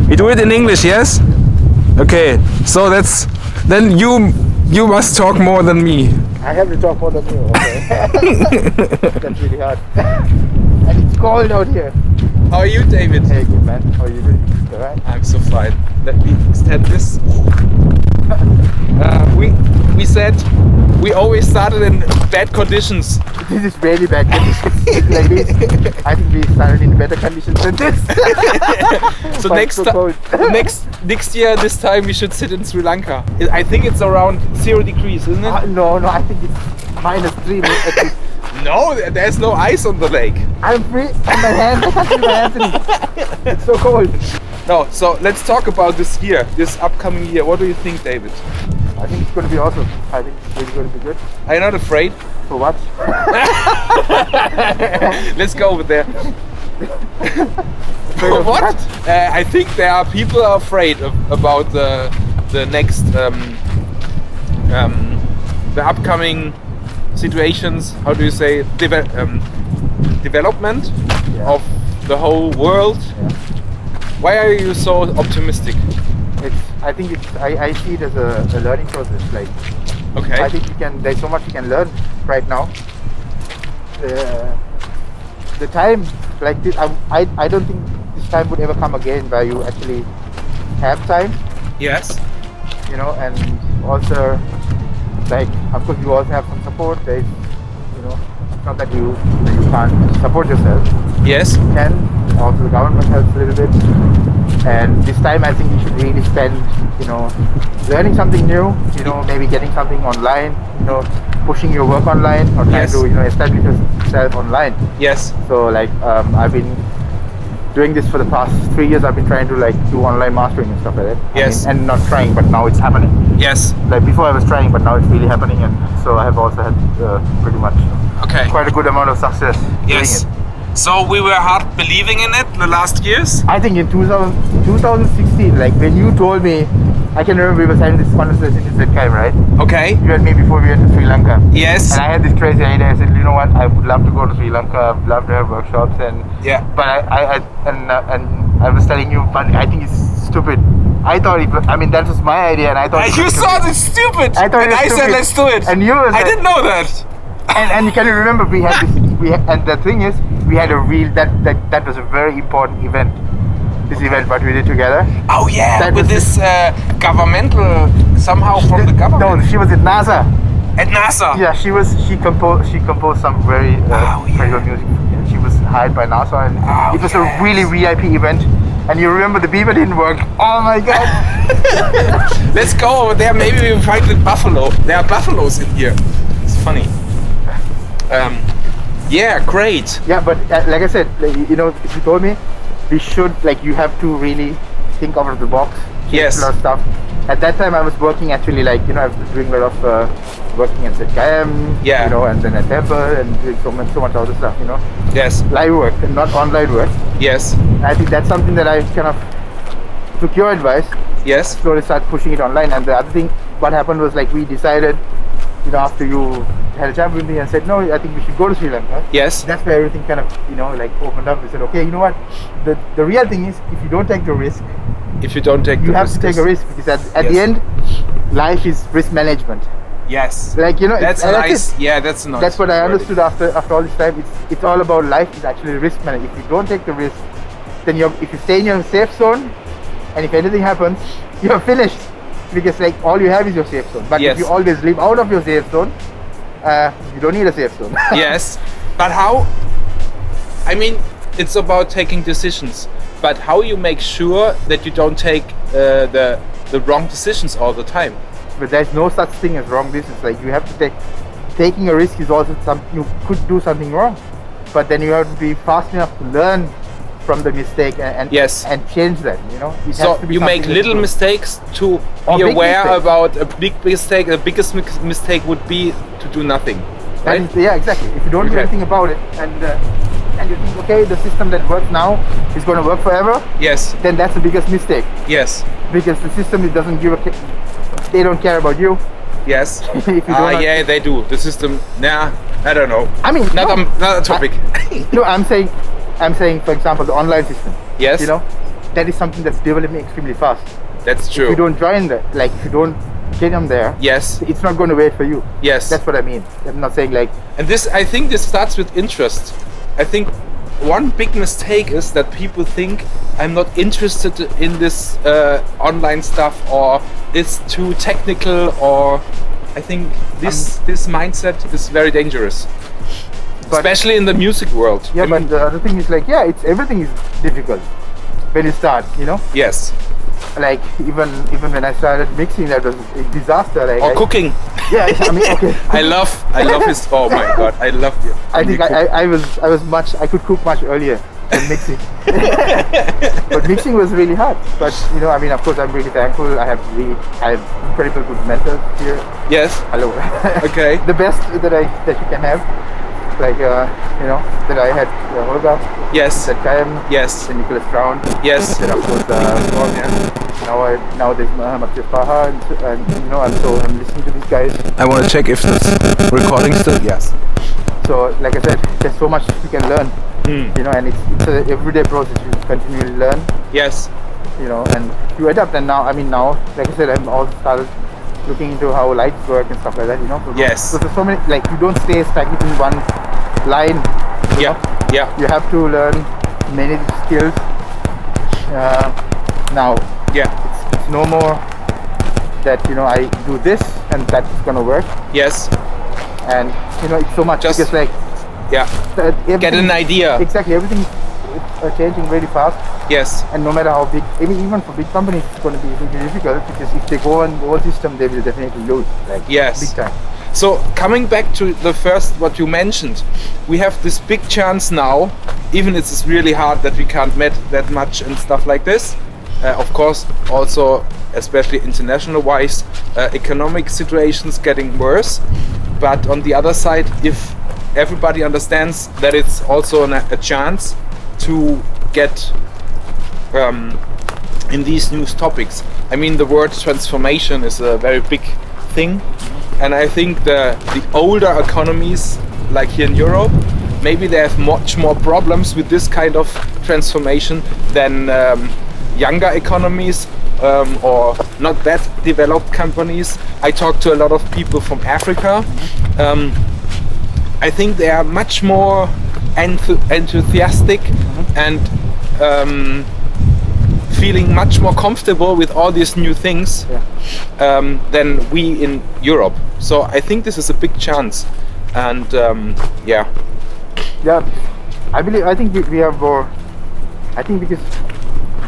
We do it in English, yes? Okay, so then you must talk more than me. I have to talk more than you, okay? That's really hard. And it's cold out here. How are you, David? Hey, good man. How are you doing? Alright? I'm so fine. Let me extend this. We said we always started in bad conditions. This is really bad conditions. Like this. I think we started in better conditions than this. So next year, this time we should sit in Sri Lanka. I think it's around 0 degrees, isn't it? No, I think it's -3 at least. No, there's no ice on the lake. I'm free on my hands. I can't see my hands anymore. It's so cold. No, so let's talk about this year, this upcoming year. What do you think, David? I think it's going to be awesome. I think it's really going to be good. Are you not afraid? For what? Let's go over there. For what? I think there are people are afraid about the next the upcoming situations. How do you say development of the whole world? Yeah. Why are you so optimistic? I think I see it as a learning process. Like, okay. I think there's so much you can learn right now. The time like this, I don't think this time would ever come again where you actually have time. Yes. You know, and also, like, of course you also have some support. There's, you know, it's not that you can't support yourself. Yes. You can. Also the government helps a little bit. And this time I think you should really spend, you know, learning something new, you know, maybe getting something online, you know, pushing your work online or trying to, you know, establish yourself online. Yes. So like I've been doing this for the past 3 years. I've been trying to like do online mastering and stuff like that. Yes. I mean, and not trying, but now it's happening. Yes. Like before I was trying, but now it's really happening, and so I have also had pretty much quite a good amount of success doing it. So we were hard believing in it the last years? I think in 2016, like when you told me, I can remember we were having this conversation in Jazzclub, right? Okay. You and me before we went to Sri Lanka. Yes. And I had this crazy idea. I said, you know what? I would love to go to Sri Lanka. I would love to have workshops and But I was telling you, but I think it's stupid. I thought it was, I mean, that was my idea, and I thought. You thought it's stupid. I thought I said, let's do it. And you were I didn't know that. And can you remember we had this? And the thing is, we had a real that was a very important event. This event, what we did together. Oh yeah, that with this governmental somehow from the government. No, she was at NASA. At NASA. Yeah, she composed some very good music. She was hired by NASA, and it was a really VIP event. And you remember the beaver didn't work. Oh my God! Let's go over there. Maybe we'll find the buffalo. There are buffaloes in here. It's funny. Yeah, great. Yeah, but like I said, like, you know, if you told me, we should, like, you have to really think out of the box. Yes. A lot of stuff. At that time, I was working actually, like, you know, I was doing a lot of working at Jazzclub, you know, and then at Temple, and doing so much other stuff, you know. Yes. Live work and not online work. Yes. I think that's something that I kind of took your advice. Yes. Slowly start pushing it online, and the other thing, what happened was, like, we decided, you know, after you had a chat with me and said, no, I think we should go to Sri Lanka. Yes. That's where everything kind of, you know, like opened up. We said, okay, you know what? The real thing is, if you don't take the risk, you have to take a risk, because at the end, life is risk management. Yes. Like, you know, that's nice. Yeah, that's nice. That's what I understood after all this time. It's all about life. It's actually risk management. If you don't take the risk, then if you stay in your safe zone, and if anything happens, you're finished. Because like all you have is your safe zone. But if you always live out of your safe zone, you don't need a safe zone. Yes, but how? I mean, it's about taking decisions. But how you make sure that you don't take the wrong decisions all the time? But there's no such thing as wrong decisions. Like you have to taking a risk is also something. You could do something wrong, but then you have to be fast enough to learn from the mistake and change that, you know. So you make little mistakes to be aware about a big mistake. The biggest mistake would be to do nothing, right? Yeah, exactly. If you don't do anything about it, and you think, okay, the system that works now is going to work forever. Yes. Then that's the biggest mistake. Yes. Because the system doesn't give they don't care about you. Yes. If you don't Yeah, they do. The system. Nah, I don't know. I mean, Another topic. no, I'm saying, for example, the online system. Yes. You know, that is something that's developing extremely fast. That's true. If you don't join that, like if you don't get them there, yes, it's not going to wait for you. Yes. That's what I mean. I'm not saying like. And this, I think, this starts with interest. I think one big mistake is that people think I'm not interested in this online stuff, or it's too technical, or I think this mindset is very dangerous, especially in the music world. Yeah, but the other thing is like, yeah, everything is difficult when you start, you know. Yes. Like even when I started mixing, that was a disaster. Like, or cooking. Yeah, I mean, okay. I love his. Oh my god, I love you. I think I could cook much earlier than mixing. But mixing was really hard. But you know, I mean, of course, I'm really thankful. I have incredible good mentors here. Yes. Hello. Okay. The best that you can have. Like you know, that I had Holger. Yes. That Kayam. Yes. And Nicholas Brown. Yes. Then of course now there's Matthias Baha, and you know, I'm listening to these guys. I want to check if this recording still. Yes. So like I said, there's so much you can learn. You know, and it's an everyday process. You continually learn. Yes. You know, and you adapt. And now, like I said, I'm also started looking into how lights work and stuff like that. You know. Yes. So there's so many. Like you don't stay stagnant in one line. Yeah. know? Yeah. You have to learn many skills. Now. Yeah. It's no more that, you know, I do this and that's gonna work. Yes. And you know, it's so much just because like, yeah, get an idea. Exactly, everything is changing really fast. Yes. And no matter how big, even for big companies, it's going to be really difficult, because if they go on the old system, they will definitely lose. Like, yes. big time. So coming back to the first, what you mentioned, we have this big chance now, even it's really hard that we can't meet that much and stuff like this. Of course, also, especially international wise, economic situations getting worse. But on the other side, if everybody understands that it's also a chance to get in these new topics. I mean, the word transformation is a very big thing. And I think the older economies, like here in Europe, maybe they have much more problems with this kind of transformation than younger economies or not that developed companies. I talk to a lot of people from Africa. I think they are much more enthusiastic and feeling much more comfortable with all these new things than we in Europe. So I think this is a big chance, and yeah, I think we have more. I think because,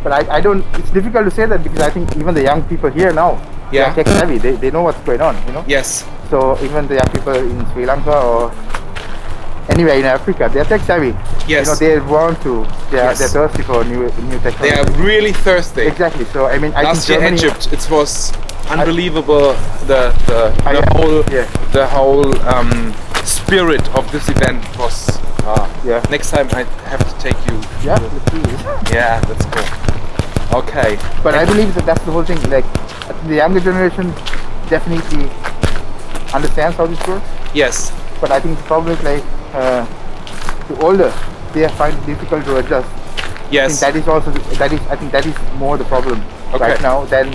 but I don't. It's difficult to say that, because I think even the young people here now, they are tech savvy. They know what's going on. You know. Yes. So even the young people in Sri Lanka or anywhere in Africa, they're tech savvy. Yes. You know, they want to. They're thirsty for new technology. They are really thirsty. Exactly. So I mean, last year in Egypt, it was unbelievable. The whole spirit of this event was. Next time I have to take you. Yeah. Let's do it. Yeah, that's cool. Okay. But I believe that that's the whole thing. Like, I think the younger generation definitely understands how this works. Yes. But I think the problem is like the older, they find it difficult to adjust. Yes. I think that is more the problem right now than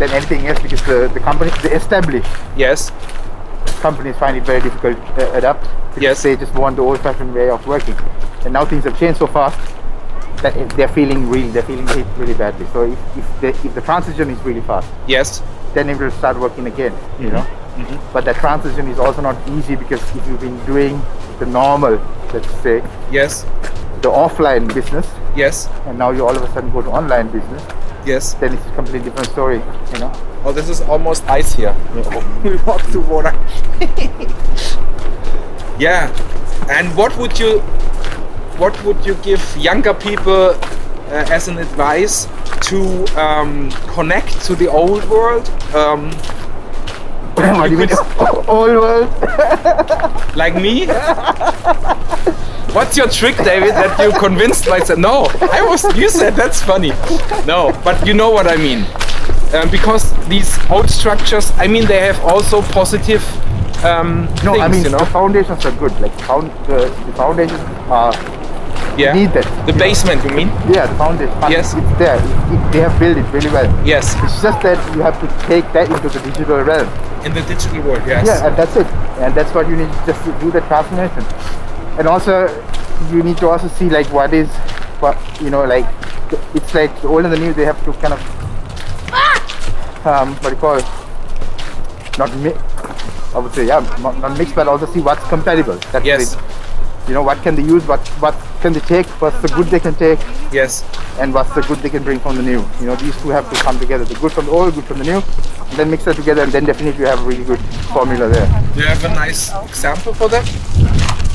anything else, because the companies, the established companies, find it very difficult to adapt. Because they just want the old-fashioned way of working, and now things have changed so fast that they're feeling it really badly. So if the transition is really fast, then it will start working again. You know. But that transition is also not easy, because if you've been doing the normal, let's say, the offline business, and now you all of a sudden go to online business, then it's a completely different story, you know. Oh, this is almost ice here. We walk to water. Yeah. And what would you give younger people as an advice to connect to the old world? What do you mean, old world? Like me? What's your trick, David, that you convinced myself? No, you said that's funny. No, but you know what I mean. Because these old structures, I mean, they have also positive No, things, I mean, you know? the foundations are good. Like the foundations are Yeah. need that. The basement, you mean? Yeah, the foundation. Yes. It's there. They have built it really well. Yes. It's just that you have to take that into the digital realm. In the digital world, yes. Yeah, and that's it. And that's what you need, just to do the transformation. And also, you need to also see like what, you know, like, it's like the old and the new, they have to kind of, what do you call it? Not mix, I would say, yeah, not mix, but also see what's compatible. That's Yes. it. You know, what can they use, what can they take, what's the good they can take, Yes. and what's the good they can bring from the new. You know, these two have to come together, the good from the old, good from the new, and then mix that together, and then definitely you have a really good formula there. Do you have a nice example for that?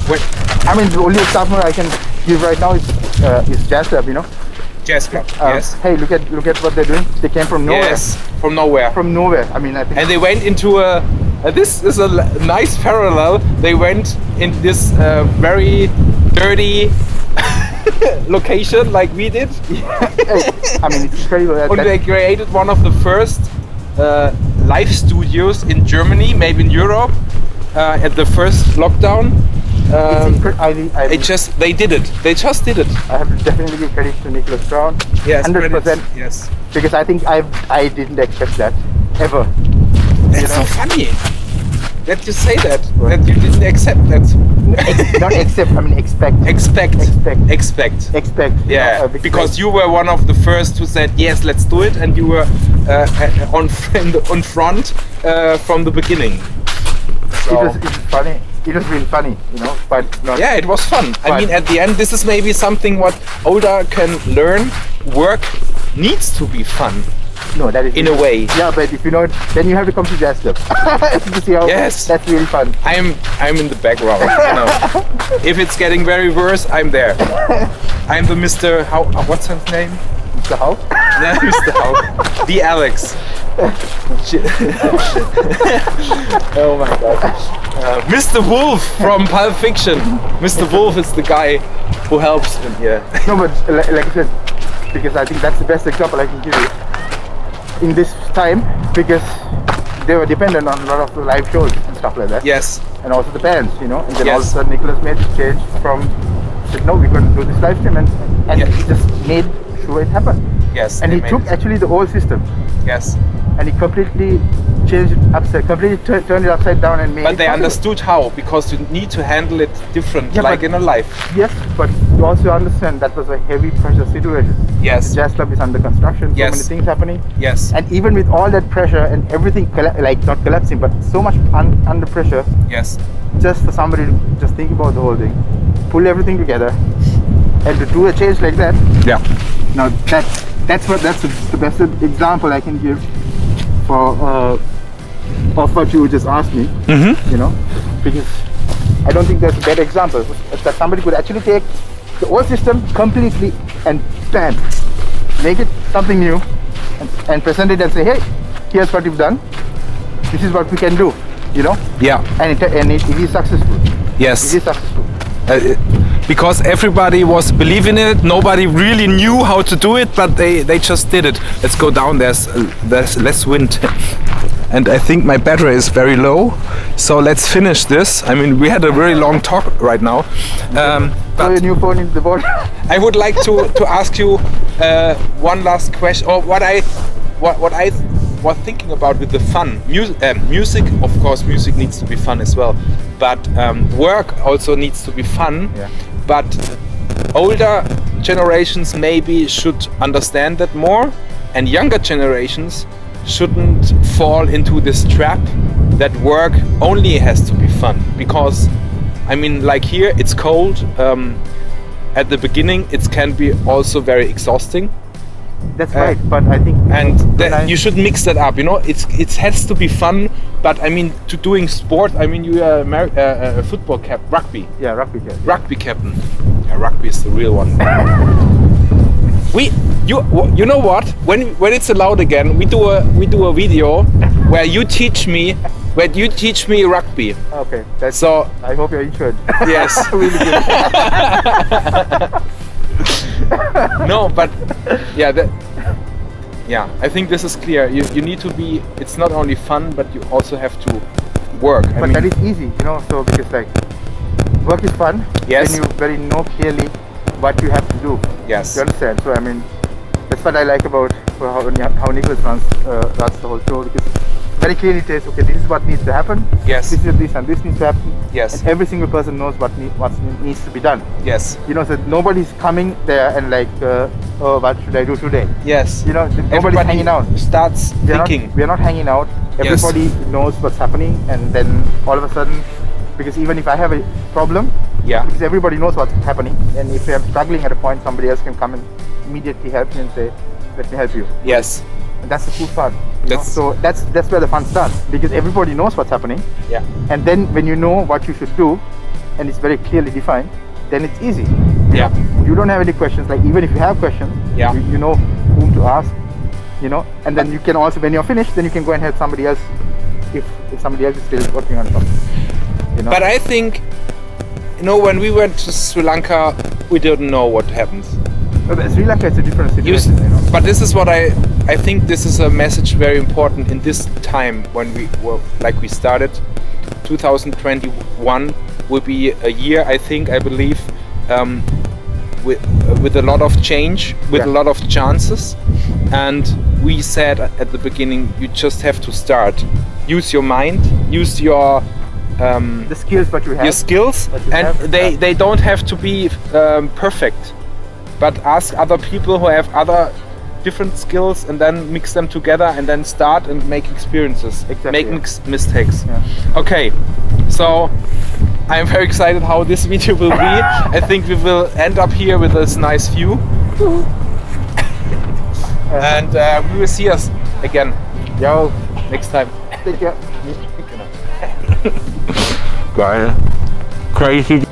Wait, I mean, the only example I can give right now is Jazzclub, you know. Jazzclub, yes. Hey, look at what they're doing. They came from nowhere. Yes, from nowhere. From nowhere. I mean, I think. And they went into a, this is a nice parallel, they went in this very dirty location like we did. I mean, it's incredible. And they created one of the first live studios in Germany, maybe in Europe, at the first lockdown. They just did it. They just did it. I have to definitely give credit to Nicholas Brown. Yes, 100%. Yes. Because I think I didn't expect that ever. That's so funny that you say that. That you didn't accept that. Not accept. I mean expect. Expect. Yeah, You know, because you were one of the first who said yes, let's do it, and you were on front from the beginning. So. It was funny. It was really funny, you know. But not, yeah, it was fun. I mean, at the end, this is maybe something what older can learn. Work needs to be fun. No, that is in a way. Yeah, but if you know it, then you have to come to Jazzclub to see how. Yes, that's really fun. I'm in the background. You know. If it's getting very worse, I'm there. I'm the Mr. How? What's his name? Mr. Hauk? No, Mr. Hauk. The Alex. Oh my god. Mr. Wolf from Pulp Fiction. Mr. Wolf is the guy who helps him here. No, but like I said, because I think that's the best example I can give you in this time, because they were dependent on a lot of the live shows and stuff like that. Yes. And also the bands, you know. And then yes. all of a sudden Nicholas made the change from, said no, we're going to do this live stream, and yes. he just made sure it happened. Yes. And he took actually the old system. Yes. And he completely changed it upside, completely turned it upside down and made but it they possible. Understood how, because you need to handle it different, yeah, like in a life. Yes, but you also understand that was a heavy pressure situation. Yes. The Jazzclub is under construction, so many things happening. Yes. And even with all that pressure and everything, like not collapsing, but so much under pressure. Yes. Just for somebody to just think about the whole thing, pull everything together, and to do a change like that. Yeah. Now that's the best example I can give for of what you just asked me. Mm-hmm. You know, because I don't think there's a better example that somebody could actually take the old system completely and bam, make it something new, and present it and say, hey, here's what you've done. This is what we can do. You know. Yeah. And it is successful. Yes. It is successful. Because everybody was believing it, nobody really knew how to do it, but they just did it. Let's go down, there's less wind. And I think my battery is very low, so let's finish this. I mean, we had a very long talk right now. Throw your new phone into the board. I would like to ask you one last question, or what I was thinking about with the fun. Music, of course, music needs to be fun as well, but work also needs to be fun. Yeah. But older generations maybe should understand that more, and younger generations shouldn't fall into this trap that work only has to be fun. Because, I mean, like here, it's cold. At the beginning, it can be also very exhausting. That's right, but I think you should mix that up. You know, it has to be fun. But I mean, to doing sport, I mean, you are a football rugby. Yeah, rugby captain. Rugby captain. Yeah, rugby is the real one. You know what? When it's allowed again, we do a video where you teach me rugby. Okay. So I hope you're insured. Yes. Really good. No, but yeah, Yeah, I think this is clear. You need to be. It's not only fun, but you also have to work. I But mean, that is easy, you know. So because like work is fun. Yes. When you very know clearly what you have to do. yes. You understand? So I mean, that's what I like about how Nicholas runs the whole show, because very clearly it says, okay, this is what needs to happen. Yes. This is this and this needs to happen. Yes. And every single person knows what needs to be done. Yes. You know, so nobody's coming there and like, oh, what should I do today? Yes. You know, nobody's Everybody hanging out. starts thinking. We are not hanging out. Yes. Everybody knows what's happening, and then all of a sudden, because even if I have a problem, Yeah. because everybody knows what's happening, and if I'm struggling at a point, somebody else can come and immediately help me and say, let me help you. Yes. And that's the cool part. You know? That's- So that's where the fun starts, because everybody knows what's happening, Yeah. and then when you know what you should do, and it's very clearly defined, then it's easy. Yeah. You don't have any questions. Like even if you have questions, Yeah. you know whom to ask. You know, and then you can also, when you're finished, then you can go and help somebody else if somebody else is still working on something. You know? But I think, you know, when we went to Sri Lanka, we didn't know what happens. But Sri Lanka is a different situation. You know? But this is what I think this is a message very important in this time when we were, like we started. 2021 will be a year, I believe, with a lot of change, with a Yeah. lot of chances. And we said at the beginning, you just have to start. Use your mind, use your The skills that you have. your skills, What you and have, they don't have to be perfect, but ask other people who have other different skills, and then mix them together, and then start and make experiences, Exactly, make yeah. mistakes. Yeah. Okay, so I'm very excited how this video will be. I think we will end up here with this nice view, and we will see us again Yo, next time. take care. Geil. Crazy.